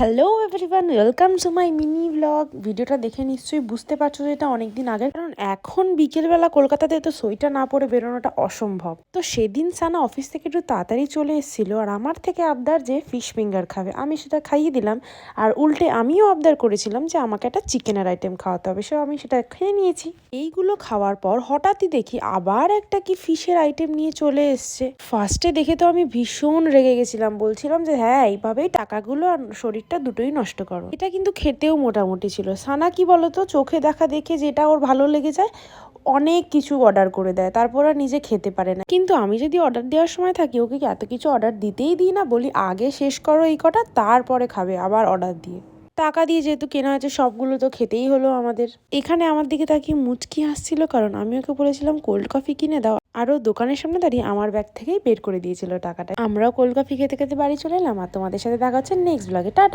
Hello everyone, welcome to my mini blog. ভিডিওটা দেখে নিশ্চয়ই বুঝতে পারছো যে এটা অনেকদিন আগে, কারণ এখন বিকেলবেলা কলকাতাতে তো সোয়েটার না পরে বেরোনোটা অসম্ভব। তো সেদিন সানা অফিস থেকে একটু তাড়াতাড়ি চলে এসেছিল আর আমার থেকে আবদার যে ফিশ ফিঙ্গার খাবে, আমি সেটা খাইয়ে দিলাম। আর উল্টে আমিও আবদার করেছিলাম যে আমাকে একটা চিকেনের আইটেম খাওয়াতে হবে, সে আমি সেটা খেয়ে নিয়েছি। এইগুলো খাওয়ার পর হঠাৎই দেখি আবার একটা কি ফিশের আইটেম নিয়ে চলে এসছে। ফার্স্টে দেখে তো আমি ভীষণ রেগে গেছিলাম, বলছিলাম যে হ্যাঁ এইভাবেই টাকাগুলো আর শরীরটা দুটোই নষ্ট করো। এটা কিন্তু খেতেও মোটামুটি ছিল। সানা কি বলতো, চোখে দেখা দেখে যেটা ওর ভালো লেগে যায় অনেক কিছু অর্ডার করে দেয়, তারপর আর নিজে খেতে পারে না। কিন্তু আমি যদি অর্ডার দেওয়ার সময় থাকি ওকে এত কিছু অর্ডার দিতেই দিই না, বলি আগে শেষ করো এই কটা, তারপরে খাবে আবার অর্ডার দিয়ে। টাকা দিয়ে যেহেতু কেনা হয়েছে সবগুলো তো খেতেই হলো আমাদের। এখানে আমার দিকে তাকিয়ে মুচকি হাসছিল, কারণ আমি ওকে বলেছিলাম কোল্ড কফি কিনে দাও, আরও দোকানের সামনে দাঁড়িয়ে আমার ব্যাগ থেকেই বের করে দিয়েছিল টাকাটা। আমরাও কোল্ড কফি খেতে খেতে বাড়ি চলে এলাম। আর তোমাদের সাথে দেখা হচ্ছে নেক্সট ব্লগে। টাটা।